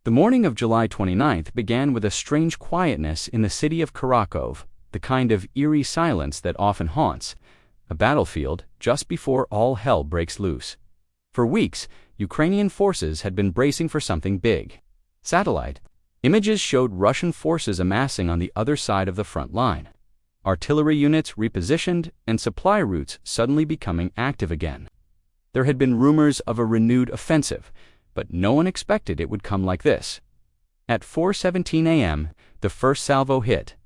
The morning of July 29th began with a strange quietness in the city of Kharkov, the kind of eerie silence that often haunts a battlefield just before all hell breaks loose. For weeks, Ukrainian forces had been bracing for something big. Satellite images showed Russian forces amassing on the other side of the front line. Artillery units repositioned and supply routes suddenly becoming active again. There had been rumors of a renewed offensive, but no one expected it would come like this. At 4:17 a.m., the first salvo hit.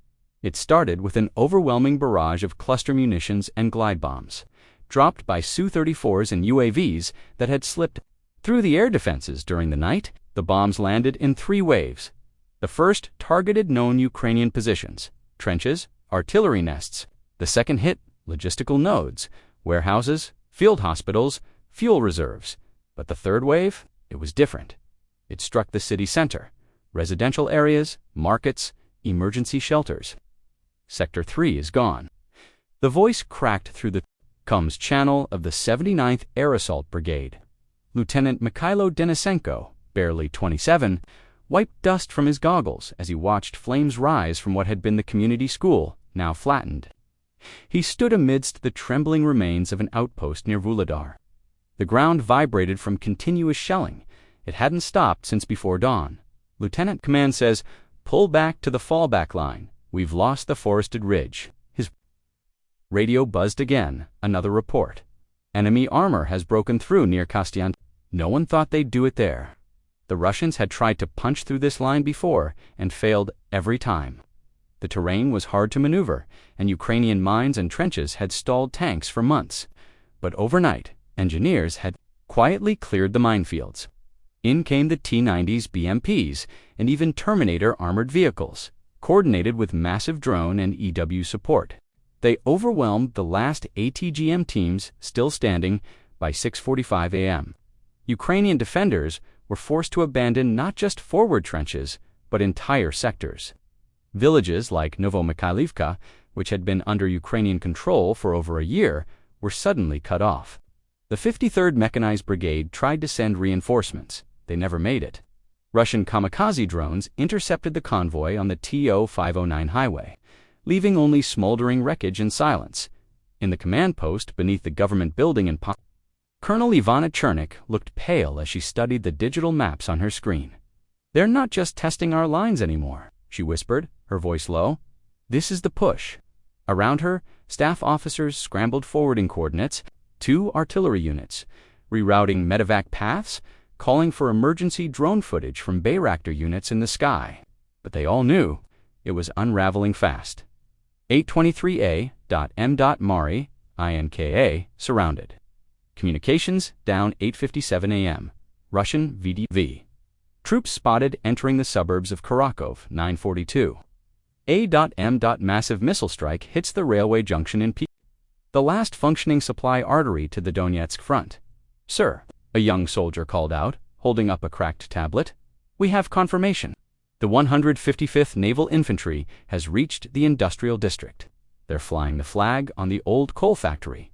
It started with an overwhelming barrage of cluster munitions and glide bombs, dropped by Su-34s and UAVs that had slipped through the air defenses during the night. The bombs landed in 3 waves. The first targeted known Ukrainian positions, trenches, artillery nests. The second hit logistical nodes, warehouses, field hospitals, fuel reserves. But the third wave, it was different. It struck the city center, residential areas, markets, emergency shelters. Sector 3 is gone. The voice cracked through the comms channel of the 79th Air Assault Brigade. Lieutenant Mikhailo Denisenko, barely 27, wiped dust from his goggles as he watched flames rise from what had been the community school, now flattened. He stood amidst the trembling remains of an outpost near Vuhledar. The ground vibrated from continuous shelling. It hadn't stopped since before dawn. Lieutenant Command says, "Pull back to the fallback line. We've lost the forested ridge." His radio buzzed again, another report. Enemy armor has broken through near Kastyan. No one thought they'd do it there. The Russians had tried to punch through this line before and failed every time. The terrain was hard to maneuver, and Ukrainian mines and trenches had stalled tanks for months. But overnight, engineers had quietly cleared the minefields. In came the T-90s BMPs and even Terminator armored vehicles, coordinated with massive drone and EW support. They overwhelmed the last ATGM teams still standing by 6:45 a.m. Ukrainian defenders were forced to abandon not just forward trenches, but entire sectors. Villages like Novomikhailivka, which had been under Ukrainian control for over a year, were suddenly cut off. The 53rd Mechanized Brigade tried to send reinforcements. They never made it. Russian kamikaze drones intercepted the convoy on the TO-509 highway, leaving only smoldering wreckage and silence. In the command post beneath the government building in Colonel Ivana Chernik looked pale as she studied the digital maps on her screen. "They're not just testing our lines anymore," she whispered, her voice low. "This is the push." Around her, staff officers scrambled forwarding coordinates, 2 artillery units, rerouting medevac paths, calling for emergency drone footage from Bayraktar units in the sky. But they all knew it was unraveling fast. 823A.M. Mari, INKA, surrounded. Communications down 8:57 a.m. Russian VDV. Troops spotted entering the suburbs of Kharkov, 9:42. A.M. Massive missile strike hits the railway junction in P. The last functioning supply artery to the Donetsk front. "Sir," a young soldier called out, holding up a cracked tablet. "We have confirmation. The 155th Naval Infantry has reached the industrial district. They're flying the flag on the old coal factory."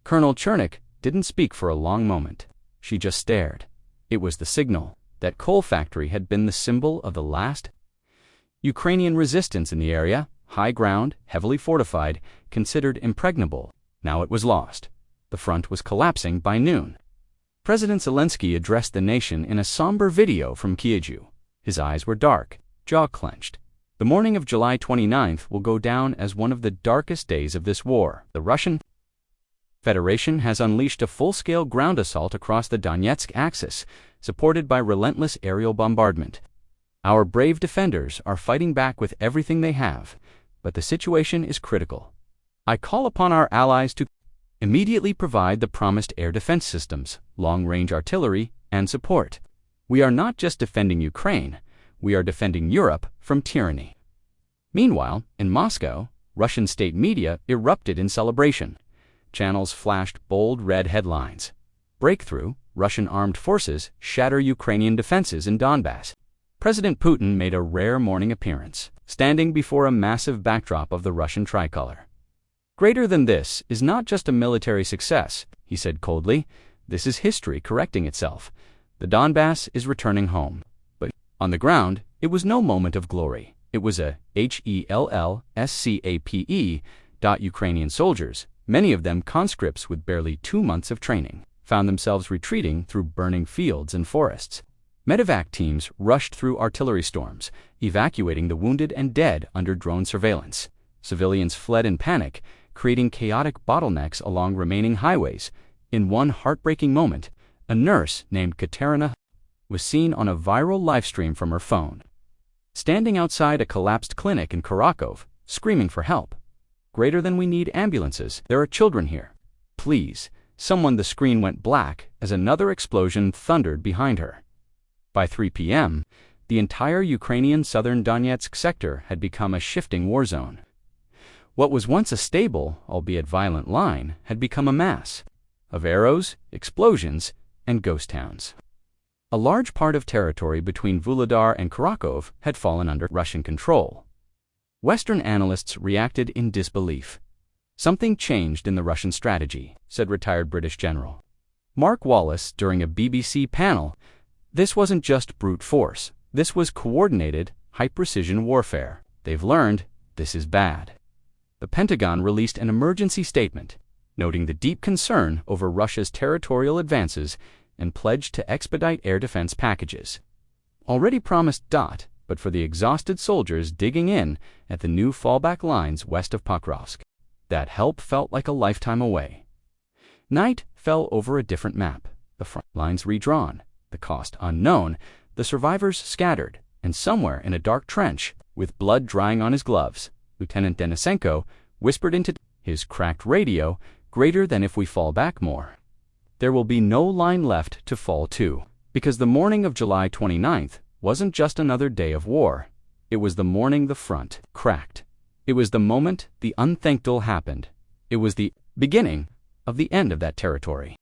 Colonel Chernik didn't speak for a long moment. She just stared. It was the signal. That coal factory had been the symbol of the last Ukrainian resistance in the area, high ground, heavily fortified, considered impregnable. Now it was lost. The front was collapsing by noon. President Zelensky addressed the nation in a somber video from Kyiv. His eyes were dark, jaw clenched. The morning of July 29th will go down as one of the darkest days of this war. The Russian Federation has unleashed a full-scale ground assault across the Donetsk axis, supported by relentless aerial bombardment. Our brave defenders are fighting back with everything they have, but the situation is critical. I call upon our allies to immediately provide the promised air defense systems, long-range artillery, and support. We are not just defending Ukraine, we are defending Europe from tyranny. Meanwhile, in Moscow, Russian state media erupted in celebration. Channels flashed bold red headlines. Breakthrough, Russian armed forces shatter Ukrainian defenses in Donbass. President Putin made a rare morning appearance, standing before a massive backdrop of the Russian tricolor. "Greater than this is not just a military success," he said coldly. "This is history correcting itself. The Donbass is returning home." But On the ground, it was no moment of glory. It was a hellscape. Ukrainian soldiers, many of them conscripts with barely 2 months of training, found themselves retreating through burning fields and forests. Medevac teams rushed through artillery storms, evacuating the wounded and dead under drone surveillance. Civilians fled in panic, creating chaotic bottlenecks along remaining highways. In one heartbreaking moment, a nurse named Katerina was seen on a viral livestream from her phone, standing outside a collapsed clinic in Kharkov, screaming for help. "Greater than we need ambulances. There are children here. Please." The screen went black as another explosion thundered behind her. By 3 p.m., the entire Ukrainian southern Donetsk sector had become a shifting war zone. What was once a stable, albeit violent line had become a mass of arrows, explosions, and ghost towns. A large part of territory between Vuhledar and Kharkov had fallen under Russian control. Western analysts reacted in disbelief. "Something changed in the Russian strategy," said retired British General Mark Wallace during a BBC panel. "This wasn't just brute force. This was coordinated, high-precision warfare. They've learned this is bad." The Pentagon released an emergency statement, noting the deep concern over Russia's territorial advances and pledged to expedite air defense packages. Already promised, but for the exhausted soldiers digging in at the new fallback lines west of Pokrovsk. That help felt like a lifetime away. Night fell over a different map, the front lines redrawn, the cost unknown, the survivors scattered, and somewhere in a dark trench, with blood drying on his gloves, Lieutenant Denisenko whispered into his cracked radio, "Greater than if we fall back more. There will be no line left to fall to." Because the morning of July 29th wasn't just another day of war. It was the morning the front cracked. It was the moment the unthinkable happened. It was the beginning of the end of that territory.